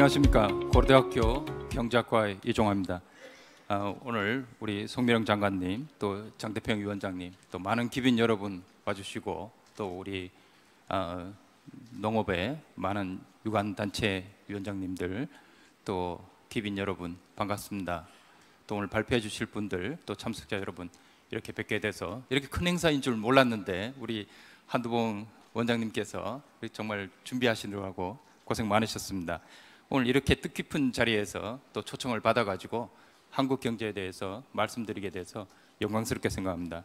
안녕하십니까. 고려대학교 경제학과의 이종화입니다. 오늘 우리 송미령 장관님, 또 장대평 위원장님, 또 많은 기빈 여러분 와주시고, 또 우리 농업의 많은 유관단체 위원장님들, 또 기빈 여러분 반갑습니다. 또 오늘 발표해 주실 분들, 또 참석자 여러분, 이렇게 뵙게 돼서 이렇게 큰 행사인 줄 몰랐는데 우리 한두봉 원장님께서 정말 준비하시느라고 고생 많으셨습니다. 오늘 이렇게 뜻깊은 자리에서 또 초청을 받아가지고 한국 경제에 대해서 말씀드리게 돼서 영광스럽게 생각합니다.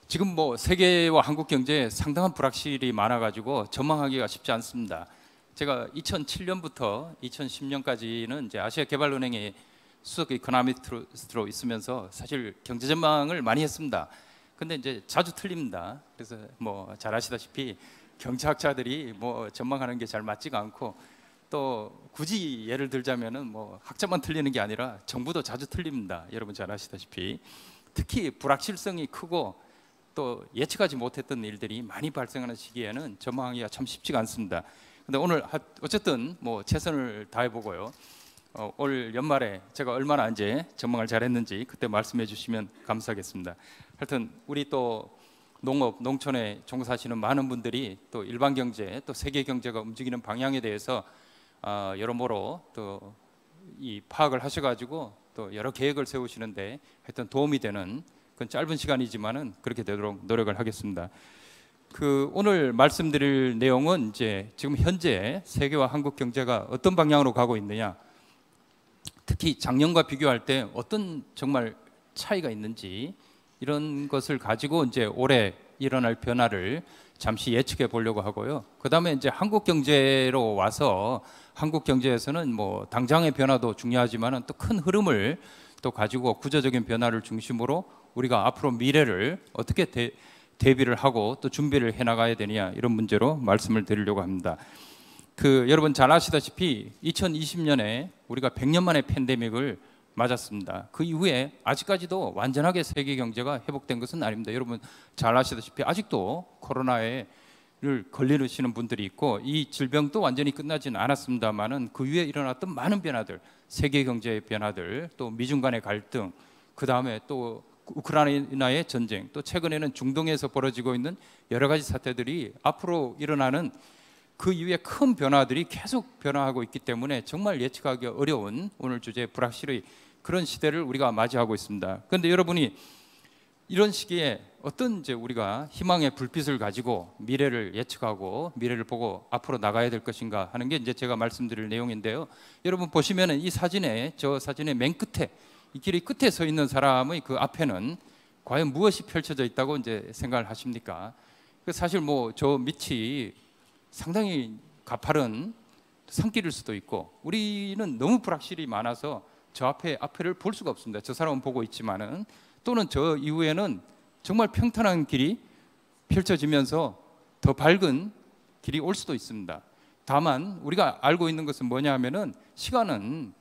지금 뭐 세계와 한국 경제에 상당한 불확실이 많아가지고 전망하기가 쉽지 않습니다. 제가 2007년부터 2010년까지는 이제 아시아개발은행의 수석 이코노미스트로 있으면서 사실 경제 전망을 많이 했습니다. 근데 이제 자주 틀립니다. 그래서 뭐 잘 아시다시피 경제학자들이 뭐 전망하는 게 잘 맞지가 않고, 또 굳이 예를 들자면은 뭐 학자만 틀리는 게 아니라 정부도 자주 틀립니다. 여러분 잘 아시다시피 특히 불확실성이 크고 또 예측하지 못했던 일들이 많이 발생하는 시기에는 전망하기가 참 쉽지가 않습니다. 근데 오늘 어쨌든 뭐 최선을 다해보고요. 올 연말에 제가 얼마나 이제 전망을 잘했는지 그때 말씀해 주시면 감사하겠습니다. 하여튼 우리 또 농업, 농촌에 종사하시는 많은 분들이 또 일반 경제, 또 세계 경제가 움직이는 방향에 대해서 여러모로 또 이 파악을 하셔가지고 또 여러 계획을 세우시는데 하여튼 도움이 되는 그건 짧은 시간이지만은 그렇게 되도록 노력을 하겠습니다. 오늘 말씀드릴 내용은 이제 지금 현재 세계와 한국 경제가 어떤 방향으로 가고 있느냐, 특히 작년과 비교할 때 어떤 정말 차이가 있는지 이런 것을 가지고 이제 올해 일어날 변화를 잠시 예측해 보려고 하고요. 그 다음에 이제 한국 경제로 와서 한국 경제에서는 뭐 당장의 변화도 중요하지만은 또 큰 흐름을 또 가지고 구조적인 변화를 중심으로 우리가 앞으로 미래를 어떻게 대비를 하고 또 준비를 해 나가야 되느냐, 이런 문제로 말씀을 드리려고 합니다. 여러분 잘 아시다시피 2020년에 우리가 100년 만에 팬데믹을 맞았습니다. 그 이후에 아직까지도 완전하게 세계 경제가 회복된 것은 아닙니다. 여러분 잘 아시다시피 아직도 코로나를 걸리시는 분들이 있고, 이 질병도 완전히 끝나지는 않았습니다만은 그 위에 일어났던 많은 변화들, 세계 경제의 변화들, 또 미중 간의 갈등, 그 다음에 또 우크라이나의 전쟁, 또 최근에는 중동에서 벌어지고 있는 여러 가지 사태들이 앞으로 일어나는 그 이후에 큰 변화들이 계속 변화하고 있기 때문에 정말 예측하기 어려운 오늘 주제의 불확실의 그런 시대를 우리가 맞이하고 있습니다. 그런데 여러분이 이런 시기에 어떤 이제 우리가 희망의 불빛을 가지고 미래를 예측하고 미래를 보고 앞으로 나가야 될 것인가 하는 게 이제 제가 말씀드릴 내용인데요. 여러분 보시면은 이 사진에, 저 사진의 맨 끝에, 이 길이 끝에 서 있는 사람의 그 앞에는 과연 무엇이 펼쳐져 있다고 이제 생각을 하십니까? 사실 뭐 저 밑이 상당히 가파른 산길일 수도 있고, 우리는 너무 불확실이 많아서 저 앞에를 볼 수가 없습니다. 저 사람은 보고 있지만은, 또는 저 이후에는 정말 평탄한 길이 펼쳐지면서 더 밝은 길이 올 수도 있습니다. 다만 우리가 알고 있는 것은 뭐냐 하면은 시간은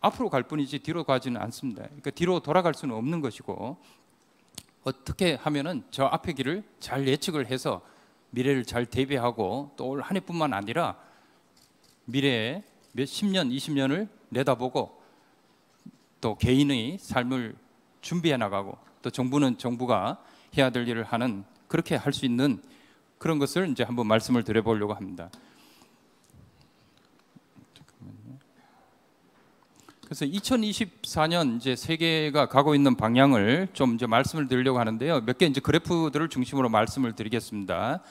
앞으로 갈 뿐이지 뒤로 가지는 않습니다. 그러니까 뒤로 돌아갈 수는 없는 것이고, 어떻게 하면은 저 앞의 길을 잘 예측을 해서 미래를 잘 대비하고 또 올 한 해뿐만 아니라 미래에 몇 10년, 20년을 내다보고 또 개인의 삶을 준비해 나가고, 또 정부는 정부가 해야 될 일을 하는, 그렇게 할 수 있는 그런 것을 이제 한번 말씀을 드려보려고 합니다. 그래서 2024년 이제 세계가 가고 있는 방향을 좀 이제 말씀을 드리려고 하는데요. 몇 개 이제 그래프들을 중심으로 말씀을 드리겠습니다.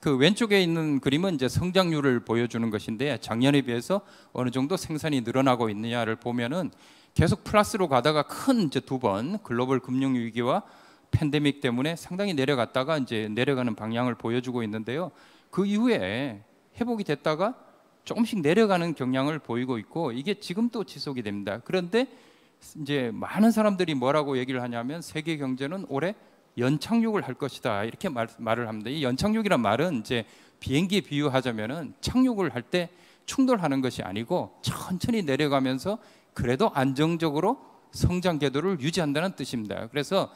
왼쪽에 있는 그림은 이제 성장률을 보여주는 것인데, 작년에 비해서 어느 정도 생산이 늘어나고 있느냐를 보면은 계속 플러스로 가다가 큰 이제 두 번 글로벌 금융 위기와 팬데믹 때문에 상당히 내려갔다가 이제 내려가는 방향을 보여주고 있는데요. 그 이후에 회복이 됐다가 조금씩 내려가는 경향을 보이고 있고, 이게 지금 또 지속이 됩니다. 그런데 이제 많은 사람들이 뭐라고 얘기를 하냐면 세계 경제는 올해 연착륙을 할 것이다, 이렇게 말을 합니다. 이 연착륙이란 말은 이제 비행기에 비유하자면은 착륙을 할 때 충돌하는 것이 아니고 천천히 내려가면서 그래도 안정적으로 성장 궤도를 유지한다는 뜻입니다. 그래서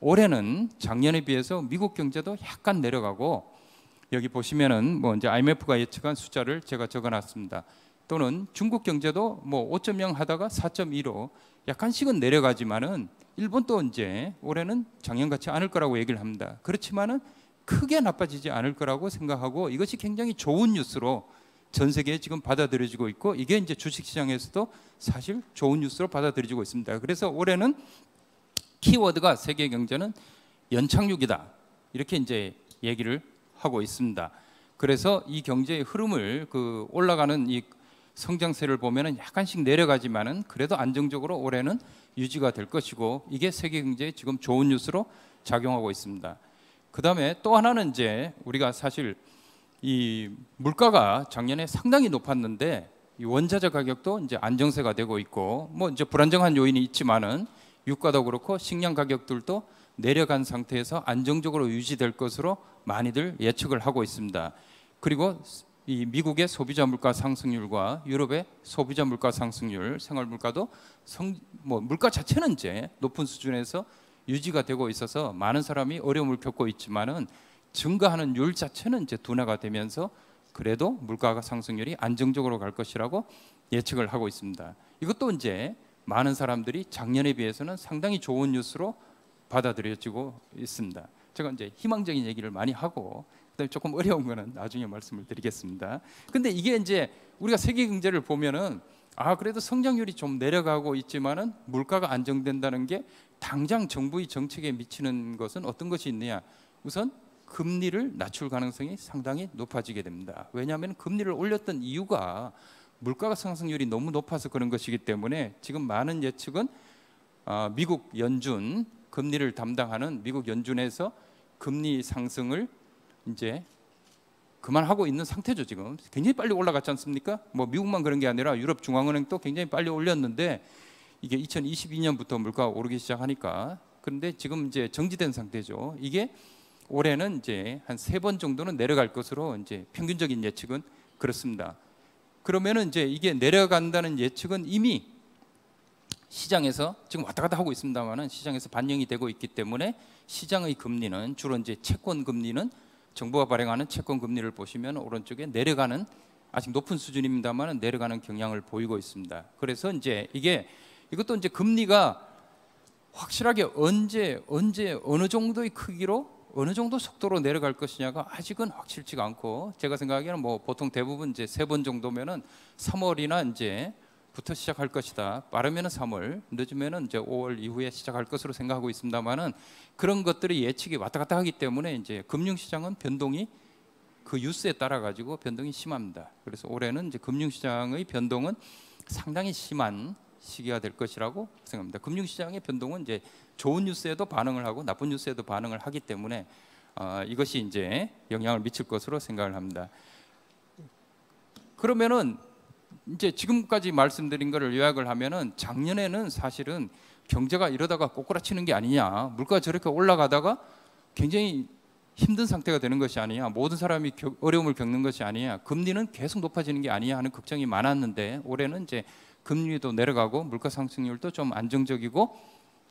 올해는 작년에 비해서 미국 경제도 약간 내려가고 여기 보시면은 뭐 이제 IMF가 예측한 숫자를 제가 적어놨습니다. 또는 중국 경제도 뭐 5.0 하다가 4.2로 약간씩은 내려가지만은 일본도 이제 올해는 작년 같지 않을 거라고 얘기를 합니다. 그렇지만은 크게 나빠지지 않을 거라고 생각하고 이것이 굉장히 좋은 뉴스로 전 세계에 지금 받아들여지고 있고 이게 이제 주식시장에서도 사실 좋은 뉴스로 받아들여지고 있습니다. 그래서 올해는 키워드가 세계 경제는 연착륙이다 이렇게 이제 얘기를 하고 있습니다. 그래서 이 경제의 흐름을 그 올라가는 이 성장세를 보면은 약간씩 내려가지만은 그래도 안정적으로 올해는 유지가 될 것이고 이게 세계 경제에 지금 좋은 뉴스로 작용하고 있습니다. 그 다음에 또 하나는 이제 우리가 사실 이 물가가 작년에 상당히 높았는데 이 원자재 가격도 이제 안정세가 되고 있고 뭐 이제 불안정한 요인이 있지만은 유가도 그렇고 식량 가격들도 내려간 상태에서 안정적으로 유지될 것으로 많이들 예측을 하고 있습니다. 그리고 이 미국의 소비자 물가 상승률과 유럽의 소비자 물가 상승률, 생활 물가도 뭐 물가 자체는 이제 높은 수준에서 유지가 되고 있어서 많은 사람이 어려움을 겪고 있지만은 증가하는 율 자체는 이제 둔화가 되면서 그래도 물가 상승률이 안정적으로 갈 것이라고 예측을 하고 있습니다. 이것도 이제 많은 사람들이 작년에 비해서는 상당히 좋은 뉴스로 받아들여지고 있습니다. 제가 이제 희망적인 얘기를 많이 하고 그다음에 조금 어려운 거는 나중에 말씀을 드리겠습니다. 근데 이게 이제 우리가 세계 경제를 보면은 그래도 성장률이 좀 내려가고 있지만은 물가가 안정된다는 게 당장 정부의 정책에 미치는 것은 어떤 것이 있느냐? 우선 금리를 낮출 가능성이 상당히 높아지게 됩니다. 왜냐하면 금리를 올렸던 이유가 물가 상승률이 너무 높아서 그런 것이기 때문에 지금 많은 예측은 미국 연준 금리를 담당하는 미국 연준에서 금리 상승을 이제 그만하고 있는 상태죠. 지금 굉장히 빨리 올라갔지 않습니까? 뭐 미국만 그런 게 아니라 유럽 중앙은행도 굉장히 빨리 올렸는데 이게 2022년부터 물가가 오르기 시작하니까 그런데 지금 이제 정지된 상태죠. 이게 올해는 이제 한 3번 정도는 내려갈 것으로 이제 평균적인 예측은 그렇습니다. 그러면은 이제 이게 내려간다는 예측은 이미 시장에서 지금 왔다 갔다 하고 있습니다만은 시장에서 반영이 되고 있기 때문에 시장의 금리는 주로 이제 채권 금리는 정부가 발행하는 채권 금리를 보시면 오른쪽에 내려가는 아직 높은 수준입니다만 내려가는 경향을 보이고 있습니다. 그래서 이제 이것도 이제 금리가 확실하게 언제 어느 정도의 크기로 어느 정도 속도로 내려갈 것이냐가 아직은 확실치가 않고 제가 생각하기에는 뭐 보통 대부분 이제 3번 정도면은 3월이나 이제 부터 시작할 것이다. 빠르면은 3월, 늦으면은 이제 5월 이후에 시작할 것으로 생각하고 있습니다만은 그런 것들이 예측이 왔다 갔다 하기 때문에 이제 금융시장은 변동이 그 뉴스에 따라 가지고 변동이 심합니다. 그래서 올해는 이제 금융시장의 변동은 상당히 심한 시기가 될 것이라고 생각합니다. 금융시장의 변동은 이제 좋은 뉴스에도 반응을 하고 나쁜 뉴스에도 반응을 하기 때문에 이것이 이제 영향을 미칠 것으로 생각을 합니다. 그러면은 이제 지금까지 말씀드린 것을 요약을 하면은 작년에는 사실은 경제가 이러다가 꼬꾸라치는 게 아니냐, 물가가 저렇게 올라가다가 굉장히 힘든 상태가 되는 것이 아니냐, 모든 사람이 어려움을 겪는 것이 아니냐, 금리는 계속 높아지는 게 아니냐 하는 걱정이 많았는데 올해는 이제 금리도 내려가고 물가 상승률도 좀 안정적이고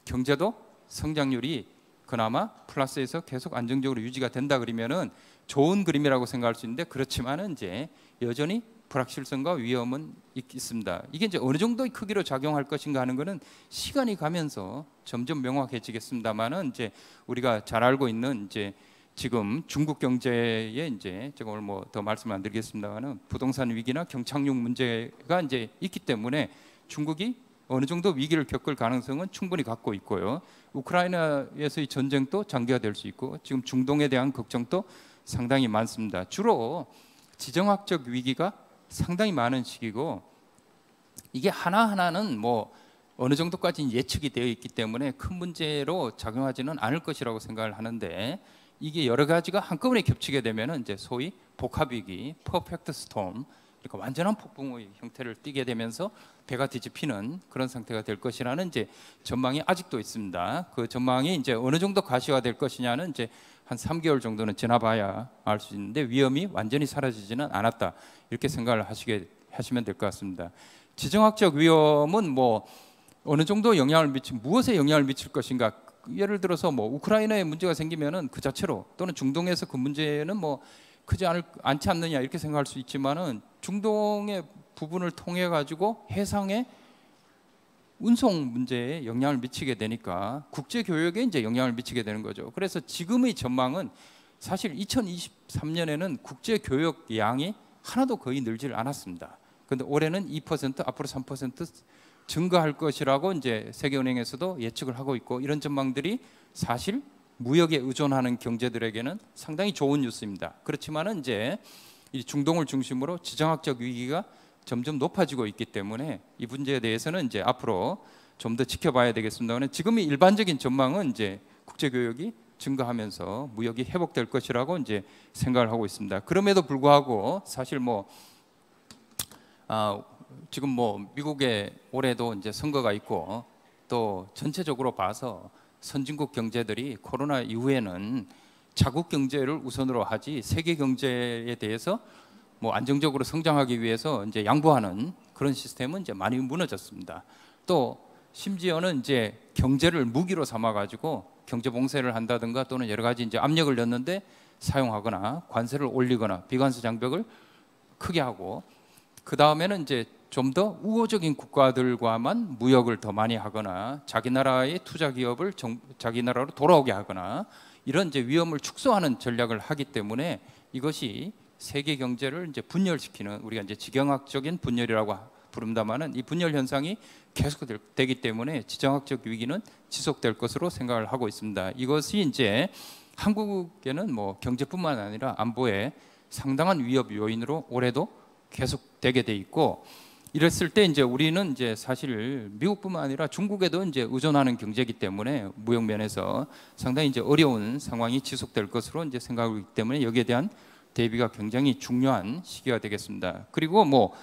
경제도 성장률이 그나마 플러스에서 계속 안정적으로 유지가 된다 그러면은 좋은 그림이라고 생각할 수 있는데 그렇지만은 이제 여전히 불확실성과 위험은 있습니다. 이게 이제 어느 정도의 크기로 작용할 것인가 하는 것은 시간이 가면서 점점 명확해지겠습니다만은 이제 우리가 잘 알고 있는 이제 지금 중국 경제에 이제 제가 오늘 뭐 더 말씀 안 드리겠습니다만은 부동산 위기나 경착륙 문제가 이제 있기 때문에 중국이 어느 정도 위기를 겪을 가능성은 충분히 갖고 있고요. 우크라이나에서의 전쟁도 장기화될 수 있고 지금 중동에 대한 걱정도 상당히 많습니다. 주로 지정학적 위기가 상당히 많은 시기고 이게 하나하나는 뭐 어느 정도까지 예측이 되어 있기 때문에 큰 문제로 작용하지는 않을 것이라고 생각을 하는데 이게 여러 가지가 한꺼번에 겹치게 되면 이제 소위 복합위기, 퍼펙트 스톰, 그러니까 완전한 폭풍의 형태를 띠게 되면서 배가 뒤집히는 그런 상태가 될 것이라는 이제 전망이 아직도 있습니다. 그 전망이 이제 어느 정도 가시화될 것이냐는 이제 한 3개월 정도는 지나봐야 알 수 있는데 위험이 완전히 사라지지는 않았다 이렇게 생각을 하시면 될 것 같습니다. 지정학적 위험은 뭐 어느 정도 무엇에 영향을 미칠 것인가? 예를 들어서 뭐 우크라이나에 문제가 생기면은 그 자체로 또는 중동에서 그 문제는 뭐 않지 않느냐 이렇게 생각할 수 있지만은 중동의 부분을 통해 가지고 해상의 운송 문제에 영향을 미치게 되니까 국제 교역에 이제 영향을 미치게 되는 거죠. 그래서 지금의 전망은 사실 2023년에는 국제 교역 양이 하나도 거의 늘질 않았습니다. 그런데 올해는 2%, 앞으로 3% 증가할 것이라고 이제 세계은행에서도 예측을 하고 있고, 이런 전망들이 사실 무역에 의존하는 경제들에게는 상당히 좋은 뉴스입니다. 그렇지만은 이제 이 중동을 중심으로 지정학적 위기가 점점 높아지고 있기 때문에 이 문제에 대해서는 이제 앞으로 좀 더 지켜봐야 되겠습니다만, 지금의 일반적인 전망은 이제 국제 교역이 증가하면서 무역이 회복될 것이라고 이제 생각을 하고 있습니다. 그럼에도 불구하고 사실 지금 미국에 올해도 이제 선거가 있고, 또 전체적으로 봐서 선진국 경제들이 코로나 이후에는 자국 경제를 우선으로 하지 세계 경제에 대해서 안정적으로 성장하기 위해서 이제 양보하는 그런 시스템은 이제 많이 무너졌습니다. 또 심지어는 이제 경제를 무기로 삼아 가지고 경제 봉쇄를 한다든가 또는 여러 가지 이제 압력을 넣는데 사용하거나 관세를 올리거나 비관세 장벽을 크게 하고, 그 다음에는 이제 좀 더 우호적인 국가들과만 무역을 더 많이 하거나 자기 나라의 투자 기업을 자기 나라로 돌아오게 하거나 이런 이제 위험을 축소하는 전략을 하기 때문에 이것이 세계 경제를 이제 분열시키는, 우리가 이제 지정학적인 분열이라고 부릅니다만은 이 분열 현상이 계속되기 때문에 지정학적 위기는 지속될 것으로 생각을 하고 있습니다. 이것이 이제 한국에는 경제뿐만 아니라 안보에 상당한 위협 요인으로 올해도 계속되게 돼 있고, 이랬을 때 이제 우리는 이제 사실 미국뿐만 아니라 중국에도 이제 의존하는 경제이기 때문에 무역 면에서 상당히 이제 어려운 상황이 지속될 것으로 이제 생각하기 때문에 여기에 대한 대비가 굉장히 중요한 시기가 되겠습니다. 그리고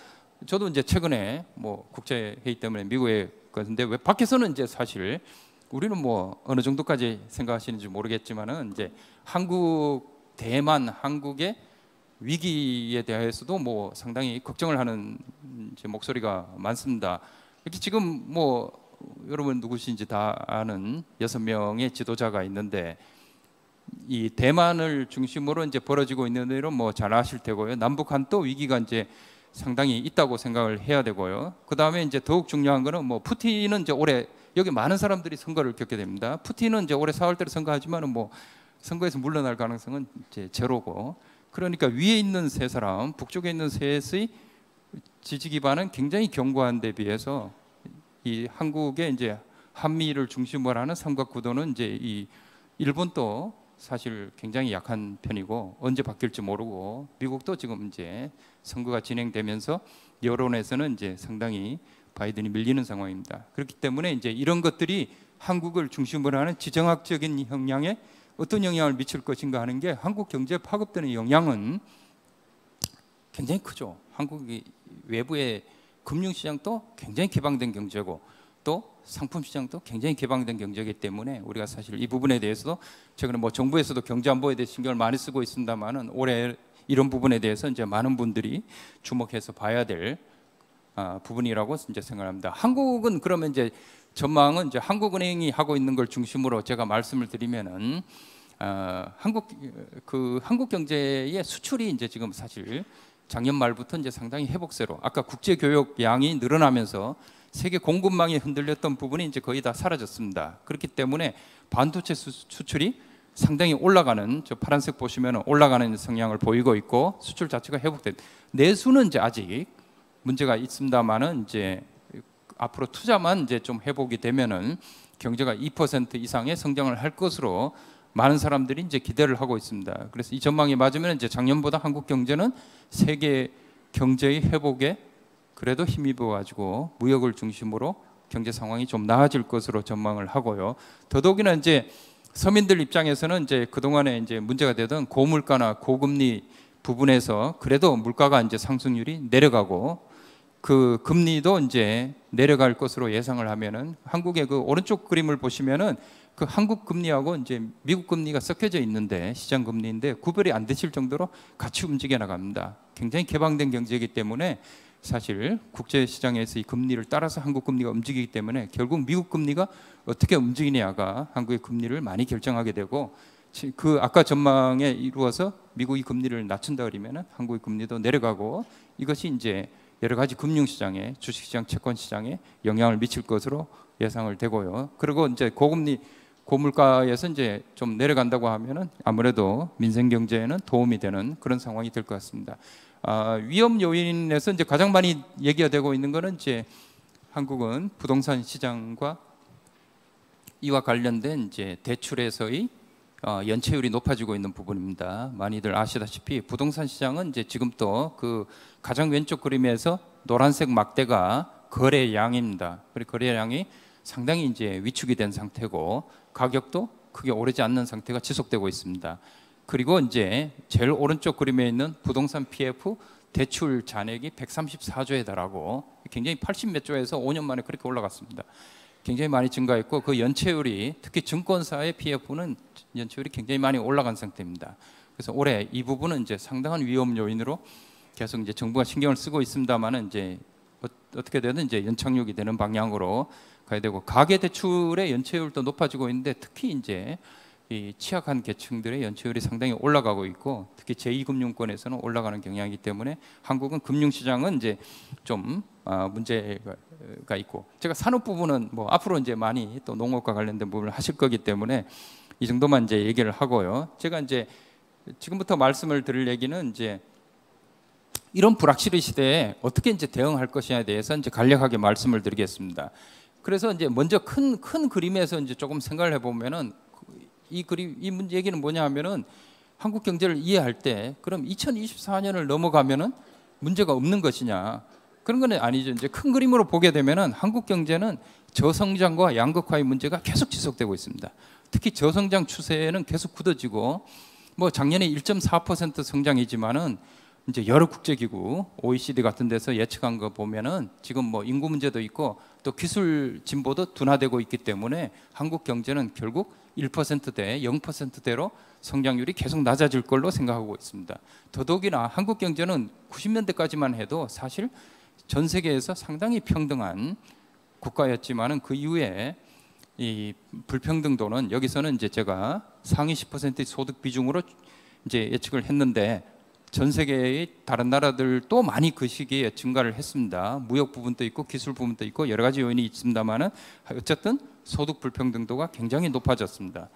저도 이제 최근에 국제 회의 때문에 미국에 갔는데, 왜 밖에서는 이제 사실 우리는 어느 정도까지 생각하시는지 모르겠지만은 이제 대만, 한국의 위기에 대해서도 상당히 걱정을 하는 이제 목소리가 많습니다. 이렇게 지금 여러분 누구신지 다 아는 6명의 지도자가 있는데, 이 대만을 중심으로 이제 벌어지고 있는 일은 잘 아실 테고요. 남북 한도 위기가 이제 상당히 있다고 생각을 해야 되고요. 그 다음에 이제 더욱 중요한 거는 푸틴은 이제 올해 여기 많은 사람들이 선거를 겪게 됩니다. 푸틴은 이제 올해 4월달에 선거하지만은 선거에서 물러날 가능성은 이제 제로고, 그러니까 위에 있는 세 사람, 북쪽에 있는 셋의 지지 기반은 굉장히 견고한 데 비해서 이 한국의 이제 한미를 중심으로 하는 삼각구도는 이제 이 일본도 사실 굉장히 약한 편이고 언제 바뀔지 모르고, 미국도 지금 이제 선거가 진행되면서 여론에서는 이제 상당히 바이든이 밀리는 상황입니다. 그렇기 때문에 이제 이런 것들이 한국을 중심으로 하는 지정학적인 역량에 어떤 영향을 미칠 것인가 하는 게 한국 경제에 파급되는 영향은 굉장히 크죠. 한국이 외부의 금융시장도 굉장히 개방된 경제고 또 상품시장도 굉장히 개방된 경제이기 때문에 우리가 사실 이 부분에 대해서도 최근에 정부에서도 경제안보에 대해 신경을 많이 쓰고 있습니다만은 올해 이런 부분에 대해서 이제 많은 분들이 주목해서 봐야 될 부분이라고 이제 생각합니다. 한국은 그러면 이제 전망은 이제 한국은행이 하고 있는 걸 중심으로 제가 말씀을 드리면은 한국 경제의 수출이 이제 지금 사실 작년 말부터 이제 상당히 회복세로, 아까 국제 교역 양이 늘어나면서 세계 공급망이 흔들렸던 부분이 이제 거의 다 사라졌습니다. 그렇기 때문에 반도체 수출이 상당히 올라가는, 저 파란색 보시면 올라가는 성향을 보이고 있고 수출 자체가 회복된, 내수는 이제 아직 문제가 있습니다만은 이제 앞으로 투자만 이제 좀 회복이 되면은 경제가 2% 이상의 성장을 할 것으로 많은 사람들이 이제 기대를 하고 있습니다. 그래서 이 전망이 맞으면 이제 작년보다 한국 경제는 세계 경제의 회복에 그래도 힘입어 가지고 무역을 중심으로 경제 상황이 좀 나아질 것으로 전망을 하고요. 더더욱이나 이제 서민들 입장에서는 이제 그동안에 이제 문제가 되던 고물가나 고금리 부분에서 그래도 물가가 이제 상승률이 내려가고 그 금리도 이제 내려갈 것으로 예상을 하면은 한국의 그 오른쪽 그림을 보시면은 그 한국 금리하고 이제 미국 금리가 섞여져 있는데 시장 금리인데 구별이 안 되실 정도로 같이 움직여 나갑니다. 굉장히 개방된 경제이기 때문에 사실 국제 시장에서 이 금리를 따라서 한국 금리가 움직이기 때문에 결국 미국 금리가 어떻게 움직이냐가 한국의 금리를 많이 결정하게 되고, 그 아까 전망에 이루어서 미국이 금리를 낮춘다 그러면은 한국의 금리도 내려가고 이것이 이제 여러 가지 금융시장에 주식시장, 채권시장에 영향을 미칠 것으로 예상을 되고요. 그리고 이제 고금리, 고물가에서 이제 좀 내려간다고 하면은 아무래도 민생 경제에는 도움이 되는 그런 상황이 될 것 같습니다. 위험 요인에서 이제 가장 많이 얘기가 되고 있는 거는 이제 한국은 부동산 시장과 이와 관련된 이제 대출에서의 연체율이 높아지고 있는 부분입니다. 많이들 아시다시피 부동산 시장은 이제 지금 또 그 가장 왼쪽 그림에서 노란색 막대가 거래량입니다. 그리고 거래량이 상당히 이제 위축이 된 상태고 가격도 크게 오르지 않는 상태가 지속되고 있습니다. 그리고 이제 제일 오른쪽 그림에 있는 부동산 PF 대출 잔액이 134조에 달하고 굉장히 80몇 조에서 5년 만에 그렇게 올라갔습니다. 굉장히 많이 증가했고 그 연체율이 특히 증권사의 PF는 연체율이 굉장히 많이 올라간 상태입니다. 그래서 올해 이 부분은 이제 상당한 위험 요인으로 계속 이제 정부가 신경을 쓰고 있습니다만은 이제 어떻게 되든 이제 연착륙이 되는 방향으로 가야 되고 가계 대출의 연체율도 높아지고 있는데 특히 이제 이 취약한 계층들의 연체율이 상당히 올라가고 있고 특히 제2금융권에서는 올라가는 경향이기 때문에 한국은 금융시장은 이제 좀 문제가 있고 제가 산업 부분은 뭐 앞으로 이제 많이 또 농업과 관련된 부분을 하실 거기 때문에 이 정도만 이제 얘기를 하고요. 제가 이제 지금부터 말씀을 드릴 얘기는 이제 이런 불확실의 시대에 어떻게 이제 대응할 것이냐에 대해서 이제 간략하게 말씀을 드리겠습니다. 그래서 이제 먼저 큰 그림에서 이제 조금 생각을 해보면은 이 문제 얘기는 뭐냐하면은 한국 경제를 이해할 때 그럼 2024년을 넘어가면은 문제가 없는 것이냐 그런 건 아니죠. 이제 큰 그림으로 보게 되면은 한국 경제는 저성장과 양극화의 문제가 계속 지속되고 있습니다. 특히 저성장 추세는 계속 굳어지고 뭐 작년에 1.4% 성장이지만은 이제 여러 국제기구 OECD 같은 데서 예측한 거 보면은 지금 뭐 인구 문제도 있고 또 기술 진보도 둔화되고 있기 때문에 한국 경제는 결국 1%대, 0%대로 성장률이 계속 낮아질 걸로 생각하고 있습니다. 더더욱이나 한국 경제는 90년대까지만 해도 사실 전 세계에서 상당히 평등한 국가였지만은 그 이후에 이 불평등도는 여기서는 이제 제가 상위 10%의 소득 비중으로 이제 예측을 했는데 전 세계의 다른 나라들도 많이 그 시기에 증가를 했습니다. 무역 부분도 있고 기술 부분도 있고 여러 가지 요인이 있습니다만은 어쨌든 소득 불평등도가 굉장히 높아졌습니다.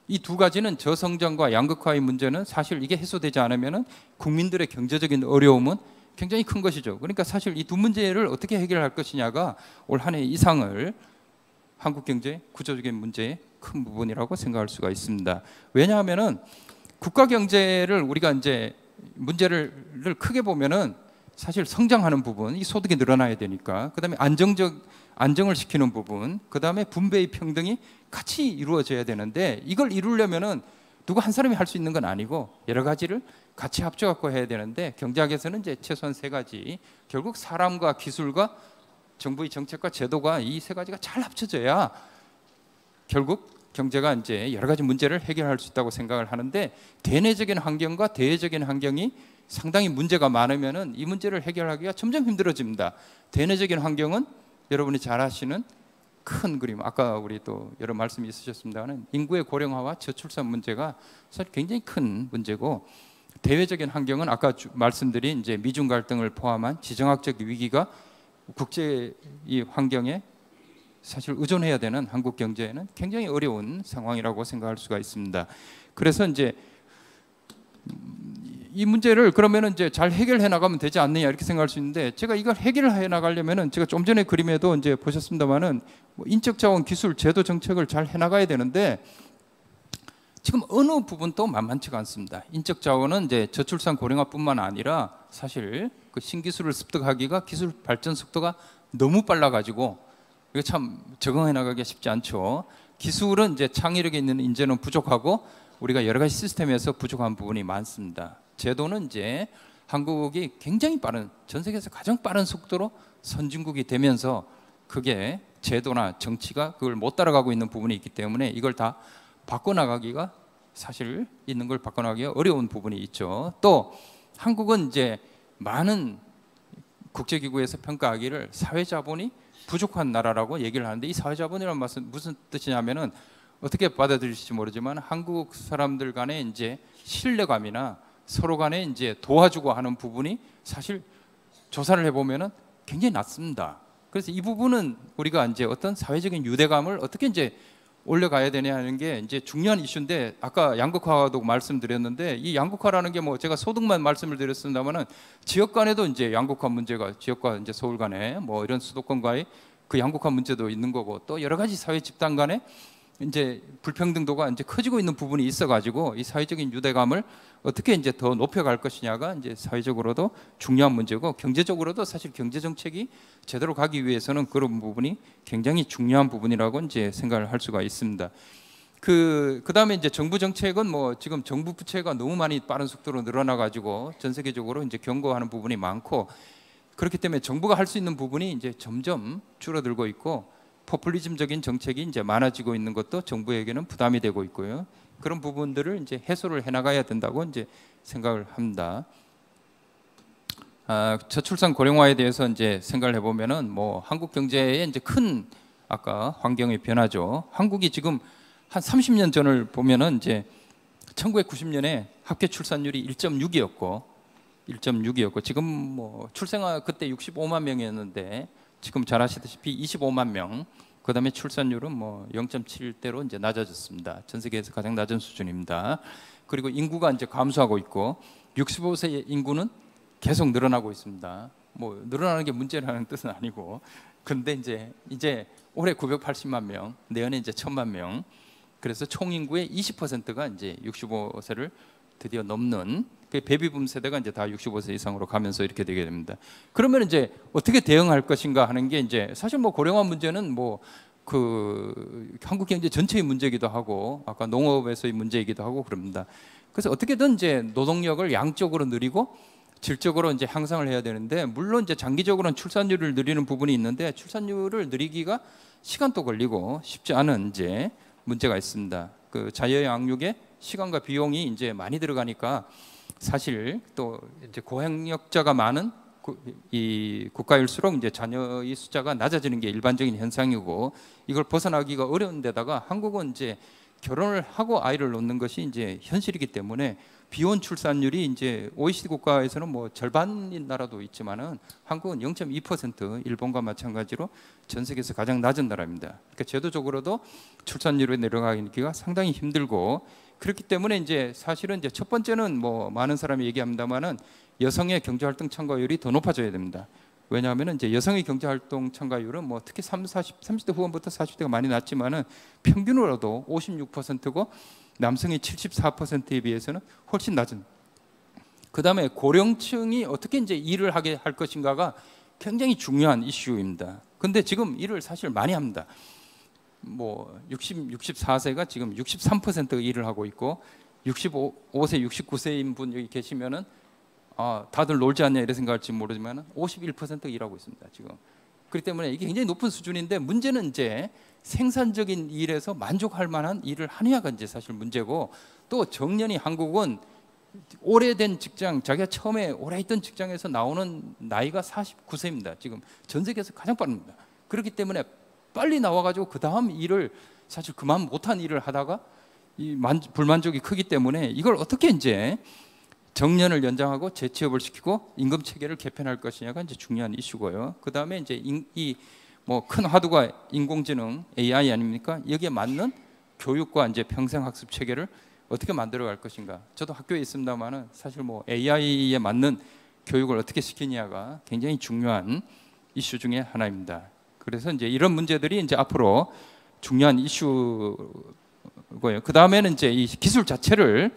이 두 가지는 저성장과 양극화의 문제는 사실 이게 해소되지 않으면은 국민들의 경제적인 어려움은 굉장히 큰 것이죠. 그러니까 사실 이 두 문제를 어떻게 해결할 것이냐가 올 한 해 이상을 한국 경제 구조적인 문제의 큰 부분이라고 생각할 수가 있습니다. 왜냐하면은 국가 경제를 우리가 이제 문제를 크게 보면은 사실 성장하는 부분, 이 소득이 늘어나야 되니까, 그다음에 안정을 시키는 부분, 그다음에 분배의 평등이 같이 이루어져야 되는데 이걸 이루려면은 누구 한 사람이 할 수 있는 건 아니고 여러 가지를 같이 합쳐갖고 해야 되는데 경제학에서는 이제 최소한 세 가지, 결국 사람과 기술과 정부의 정책과 제도가 이 세 가지가 잘 합쳐져야 결국 경제가 이제 여러 가지 문제를 해결할 수 있다고 생각을 하는데 대내적인 환경과 대외적인 환경이 상당히 문제가 많으면은 이 문제를 해결하기가 점점 힘들어집니다. 대내적인 환경은 여러분이 잘 아시는 큰 그림, 아까 우리 또 여러 말씀이 있으셨습니다만 인구의 고령화와 저출산 문제가 사실 굉장히 큰 문제고 대외적인 환경은 아까 말씀드린 이제 미중 갈등을 포함한 지정학적 위기가 국제 이 환경에 사실 의존해야 되는 한국 경제에는 굉장히 어려운 상황이라고 생각할 수가 있습니다. 그래서 이제 이 문제를 그러면은 이제 잘 해결해 나가면 되지 않느냐 이렇게 생각할 수 있는데 제가 이걸 해결해 나가려면은 제가 좀 전에 그림에도 이제 보셨습니다만은 뭐 인적 자원, 기술, 제도 정책을 잘 해 나가야 되는데 지금 어느 부분도 만만치가 않습니다. 인적 자원은 이제 저출산 고령화뿐만 아니라 사실 그 신기술을 습득하기가 기술 발전 속도가 너무 빨라가지고 이거 참 적응해 나가기가 쉽지 않죠. 기술은 이제 창의력이 있는 인재는 부족하고 우리가 여러 가지 시스템에서 부족한 부분이 많습니다. 제도는 이제 한국이 굉장히 빠른, 전 세계에서 가장 빠른 속도로 선진국이 되면서 그게 제도나 정치가 그걸 못 따라가고 있는 부분이 있기 때문에 이걸 다 바꿔나가기가 사실 있는 걸 바꿔나가기가 어려운 부분이 있죠. 또 한국은 이제 많은 국제기구에서 평가하기를 사회자본이 부족한 나라라고 얘기를 하는데 이 사회자본이라는 말은 무슨 뜻이냐면은 어떻게 받아들일지 모르지만 한국 사람들 간의 이제 신뢰감이나 서로 간에 이제 도와주고 하는 부분이 사실 조사를 해보면은 굉장히 낮습니다. 그래서 이 부분은 우리가 이제 어떤 사회적인 유대감을 어떻게 이제 올려가야 되냐 하는 게 이제 중요한 이슈인데, 아까 양극화도 말씀드렸는데 이 양극화라는 게 뭐 제가 소득만 말씀을 드렸습니다만은 지역 간에도 이제 양극화 문제가, 지역과 이제 서울 간에 뭐 이런 수도권과의 그 양극화 문제도 있는 거고, 또 여러 가지 사회 집단 간에 이제 불평등도가 이제 커지고 있는 부분이 있어가지고 이 사회적인 유대감을 어떻게 이제 더 높여갈 것이냐가 이제 사회적으로도 중요한 문제고, 경제적으로도 사실 경제 정책이 제대로 가기 위해서는 그런 부분이 굉장히 중요한 부분이라고 이제 생각을 할 수가 있습니다. 그다음에 이제 정부 정책은 뭐 지금 정부 부채가 너무 많이 빠른 속도로 늘어나가지고 전 세계적으로 이제 경고하는 부분이 많고, 그렇기 때문에 정부가 할 수 있는 부분이 이제 점점 줄어들고 있고, 포퓰리즘적인 정책이 이제 많아지고 있는 것도 정부에게는 부담이 되고 있고요. 그런 부분들을 이제 해소를 해나가야 된다고 이제 생각을 합니다. 저출산 고령화에 대해서 이제 생각을 해보면은 뭐 한국 경제의 이제 큰 아까 환경의 변화죠. 한국이 지금 한 30년 전을 보면은 이제 1990년에 합계 출산율이 1.6이었고 지금 뭐 출생아 그때 65만 명이었는데 지금 잘 아시다시피 25만 명. 그다음에 출산율은 뭐 0.7대로 이제 낮아졌습니다. 전 세계에서 가장 낮은 수준입니다. 그리고 인구가 이제 감소하고 있고 65세 인구는 계속 늘어나고 있습니다. 뭐 늘어나는 게 문제라는 뜻은 아니고, 근데 이제 올해 980만 명, 내년에 이제 1000만 명. 그래서 총 인구의 20%가 이제 65세를 드디어 넘는 그 베이비붐 세대가 이제 다 65세 이상으로 가면서 이렇게 되게 됩니다. 그러면 이제 어떻게 대응할 것인가 하는 게 이제 사실 뭐 고령화 문제는 뭐 그 한국 경제 전체의 문제이기도 하고 아까 농업에서의 문제이기도 하고 그럽니다. 그래서 어떻게든 이제 노동력을 양적으로 늘리고 질적으로 이제 향상을 해야 되는데, 물론 이제 장기적으로는 출산율을 늘리는 부분이 있는데 출산율을 늘리기가 시간도 걸리고 쉽지 않은 이제 문제가 있습니다. 그 자녀양육에 시간과 비용이 이제 많이 들어가니까 사실 또 이제 고학력자가 많은 이 국가일수록 이제 자녀의 숫자가 낮아지는 게 일반적인 현상이고, 이걸 벗어나기가 어려운 데다가 한국은 이제 결혼을 하고 아이를 놓는 것이 이제 현실이기 때문에 비혼 출산율이 이제 OECD 국가에서는 뭐 절반인 나라도 있지만은 한국은 0.2%, 일본과 마찬가지로 전 세계에서 가장 낮은 나라입니다. 그러니까 제도적으로도 출산율이 내려가기가 상당히 힘들고, 그렇기 때문에 이제 사실은 이제 첫 번째는 뭐 많은 사람이 얘기합니다만은 여성의 경제활동 참가율이 더 높아져야 됩니다. 왜냐하면 이제 여성의 경제활동 참가율은 뭐 특히 30대 후반부터 40대가 많이 낮지만은 평균으로도 56%고 남성이 74%에 비해서는 훨씬 낮은. 그 다음에 고령층이 어떻게 이제 일을 하게 할 것인가가 굉장히 중요한 이슈입니다. 근데 지금 일을 사실 많이 합니다. 뭐 64세가 지금 63%가 일을 하고 있고 65세, 69세인 분 여기 계시면은 다들 놀지 않냐 이런 생각할지 모르지만 51%가 일하고 있습니다 지금. 그렇기 때문에 이게 굉장히 높은 수준인데, 문제는 이제 생산적인 일에서 만족할 만한 일을 하느냐가 이제 사실 문제고, 또 정년이 한국은 오래된 직장, 자기가 처음에 오래 있던 직장에서 나오는 나이가 49세입니다. 지금 전 세계에서 가장 빠릅니다. 그렇기 때문에 빨리 나와가지고 그 다음 일을 사실 그만 못한 일을 하다가 이 불만족이 크기 때문에 이걸 어떻게 이제 정년을 연장하고 재취업을 시키고 임금 체계를 개편할 것이냐가 이제 중요한 이슈고요. 그 다음에 이제 이 뭐 큰 화두가 인공지능 AI 아닙니까? 여기에 맞는 교육과 이제 평생 학습 체계를 어떻게 만들어갈 것인가. 저도 학교에 있습니다만은 사실 뭐 AI에 맞는 교육을 어떻게 시키냐가 굉장히 중요한 이슈 중에 하나입니다. 그래서 이제 이런 문제들이 이제 앞으로 중요한 이슈고요. 그 다음에는 이제 이 기술 자체를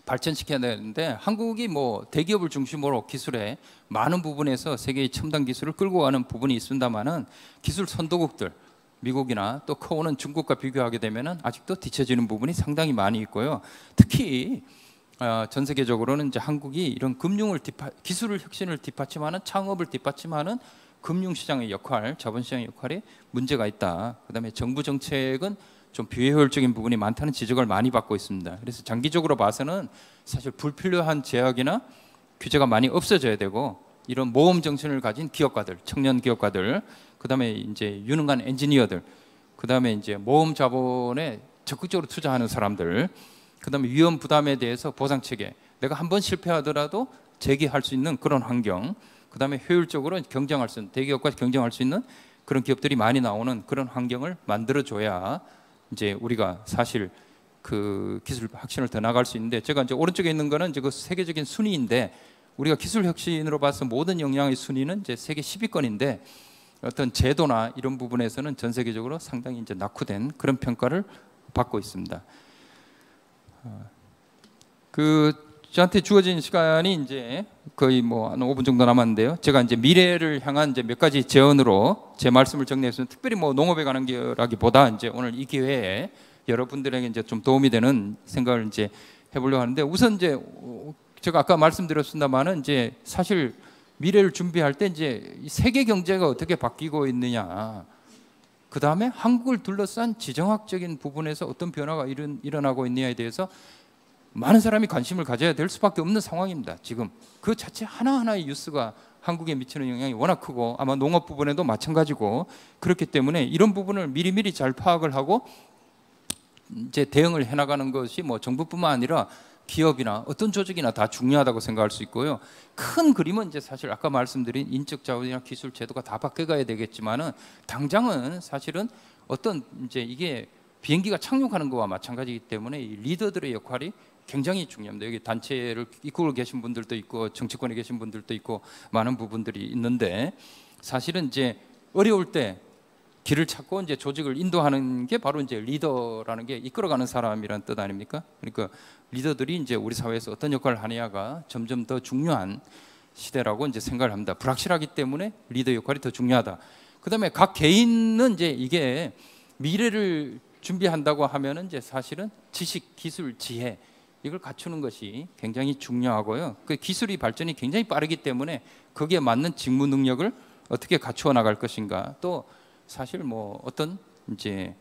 발전시켜야 되는데, 한국이 뭐 대기업을 중심으로 기술에 많은 부분에서 세계의 첨단 기술을 끌고 가는 부분이 있습니다만은 기술 선도국들 미국이나 또 커오는 중국과 비교하게 되면은 아직도 뒤처지는 부분이 상당히 많이 있고요. 특히 전 세계적으로는 이제 한국이 이런 기술을 혁신을 뒷받침하는, 창업을 뒷받침하는 금융시장의 역할, 자본시장의 역할에 문제가 있다. 그다음에 정부 정책은 좀 비효율적인 부분이 많다는 지적을 많이 받고 있습니다. 그래서 장기적으로 봐서는 사실 불필요한 제약이나 규제가 많이 없어져야 되고, 이런 모험 정신을 가진 기업가들, 청년 기업가들, 그다음에 이제 유능한 엔지니어들, 그다음에 이제 모험 자본에 적극적으로 투자하는 사람들, 그다음에 위험 부담에 대해서 보상 체계, 내가 한번 실패하더라도 재기할 수 있는 그런 환경, 그다음에 효율적으로 경쟁할 수 있는, 대기업과 경쟁할 수 있는 그런 기업들이 많이 나오는 그런 환경을 만들어줘야 이제 우리가 사실 그 기술 혁신을 더 나갈 수 있는데, 제가 이제 오른쪽에 있는 거는 이제 그 세계적인 순위인데, 우리가 기술 혁신으로 봐서 모든 역량의 순위는 이제 세계 10위권인데 어떤 제도나 이런 부분에서는 전 세계적으로 상당히 이제 낙후된 그런 평가를 받고 있습니다. 저한테 주어진 시간이 이제 거의 뭐 한 5분 정도 남았는데요. 제가 이제 미래를 향한 이제 몇 가지 제언으로 제 말씀을 정리했습니다. 특별히 뭐 농업에 관한 거라기보다 이제 오늘 이 기회에 여러분들에게 이제 좀 도움이 되는 생각을 이제 해보려고 하는데, 우선 이제 제가 아까 말씀드렸습니다만은 이제 사실 미래를 준비할 때 이제 세계 경제가 어떻게 바뀌고 있느냐, 그 다음에 한국을 둘러싼 지정학적인 부분에서 어떤 변화가 일어나고 있느냐에 대해서 많은 사람이 관심을 가져야 될 수밖에 없는 상황입니다. 지금 그 자체 하나하나의 뉴스가 한국에 미치는 영향이 워낙 크고, 아마 농업 부분에도 마찬가지고, 그렇기 때문에 이런 부분을 미리미리 잘 파악을 하고 이제 대응을 해나가는 것이 뭐 정부뿐만 아니라 기업이나 어떤 조직이나 다 중요하다고 생각할 수 있고요. 큰 그림은 이제 사실 아까 말씀드린 인적 자원이나 기술 제도가 다 바뀌어가야 되겠지만은, 당장은 사실은 어떤 이제 이게 비행기가 착륙하는 것과 마찬가지이기 때문에 이 리더들의 역할이 굉장히 중요합니다. 여기 단체를 이끌고 계신 분들도 있고 정치권에 계신 분들도 있고 많은 부분들이 있는데, 사실은 이제 어려울 때 길을 찾고 이제 조직을 인도하는 게 바로 이제 리더라는 게 이끌어가는 사람이라는 뜻 아닙니까? 그러니까 리더들이 이제 우리 사회에서 어떤 역할을 하느냐가 점점 더 중요한 시대라고 이제 생각을 합니다. 불확실하기 때문에 리더 역할이 더 중요하다. 그다음에 각 개인은 이제 이게 미래를 준비한다고 하면은 이제 사실은 지식, 기술, 지혜 이걸 갖추는 것이 굉장히 중요하고요. 그 기술이 발전이 굉장히 빠르기 때문에 거기에 맞는 직무 능력을 어떻게 갖추어 나갈 것인가, 또 사실 뭐 어떤 이제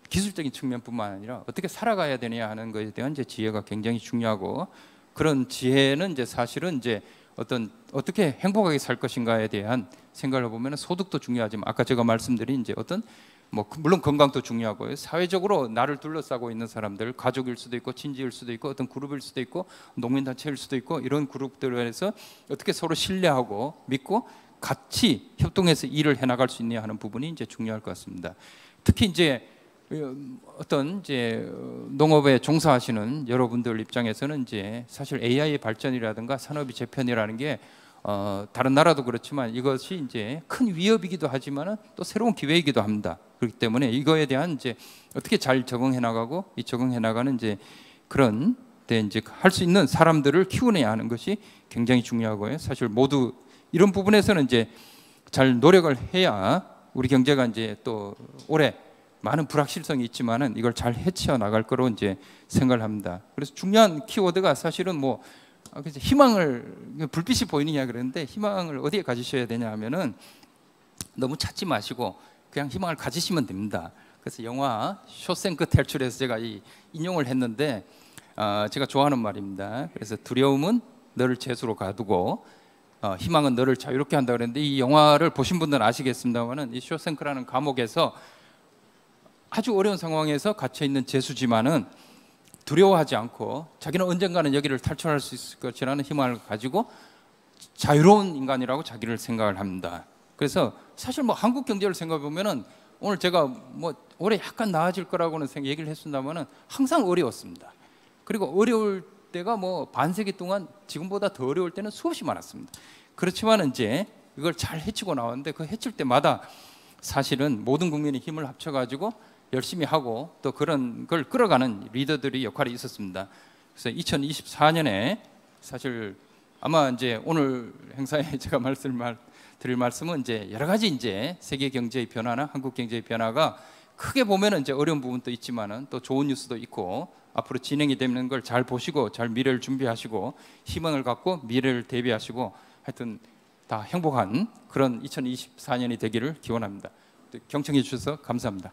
기술적인 측면뿐만 아니라 어떻게 살아가야 되냐 하는 것에 대한 이제 지혜가 굉장히 중요하고, 그런 지혜는 이제 사실은 이제 어떻게 행복하게 살 것인가에 대한 생각을 해보면 소득도 중요하지만, 아까 제가 말씀드린 이제 어떤 뭐 물론 건강도 중요하고요. 사회적으로 나를 둘러싸고 있는 사람들, 가족일 수도 있고 친지일 수도 있고 어떤 그룹일 수도 있고 농민단체일 수도 있고, 이런 그룹들에서 어떻게 서로 신뢰하고 믿고 같이 협동해서 일을 해나갈 수 있냐 하는 부분이 이제 중요할 것 같습니다. 특히 이제 어떤 이제 농업에 종사하시는 여러분들 입장에서는 이제 사실 AI의 발전이라든가 산업의 재편이라는 게 다른 나라도 그렇지만 이것이 이제 큰 위협이기도 하지만은 또 새로운 기회이기도 합니다. 그렇기 때문에 이거에 대한 이제 어떻게 잘 적응해 나가고, 이 적응해 나가는 이제 그런 데 이제 할 수 있는 사람들을 키워내야 하는 것이 굉장히 중요하고요. 사실 모두 이런 부분에서는 이제 잘 노력을 해야 우리 경제가 이제 또 올해 많은 불확실성이 있지만은 이걸 잘 헤쳐 나갈 거로 이제 생각을 합니다. 그래서 중요한 키워드가 사실은 뭐 희망을, 불빛이 보이느냐 그랬는데, 희망을 어디에 가지셔야 되냐 하면은 너무 찾지 마시고 그냥 희망을 가지시면 됩니다. 그래서 영화 쇼생크 탈출에서 제가 인용을 했는데, 제가 좋아하는 말입니다. 그래서 두려움은 너를 죄수로 가두고 희망은 너를 자유롭게 한다 그랬는데, 이 영화를 보신 분들은 아시겠습니다만은 이 쇼생크라는 감옥에서 아주 어려운 상황에서 갇혀 있는 죄수지만은 두려워하지 않고 자기는 언젠가는 여기를 탈출할 수 있을 것이라는 희망을 가지고 자유로운 인간이라고 자기를 생각을 합니다. 그래서 사실 뭐 한국 경제를 생각해 보면은 오늘 제가 뭐 올해 약간 나아질 거라고는 얘기를 했습니다만은 항상 어려웠습니다. 그리고 어려울 때가 뭐 반세기 동안 지금보다 더 어려울 때는 수없이 많았습니다. 그렇지만 이제 이걸 잘 헤치고 나왔는데, 그 헤칠 때마다 사실은 모든 국민의 힘을 합쳐가지고 열심히 하고 또 그런 걸 끌어가는 리더들의 역할이 있었습니다. 그래서 2024년에 사실 아마 이제 오늘 행사에 제가 드릴 말씀은 이제 여러 가지 이제 세계 경제의 변화나 한국 경제의 변화가 크게 보면은 이제 어려운 부분도 있지만은 또 좋은 뉴스도 있고, 앞으로 진행이 되는 걸 잘 보시고 잘 미래를 준비하시고 희망을 갖고 미래를 대비하시고 하여튼 다 행복한 그런 2024년이 되기를 기원합니다. 경청해 주셔서 감사합니다.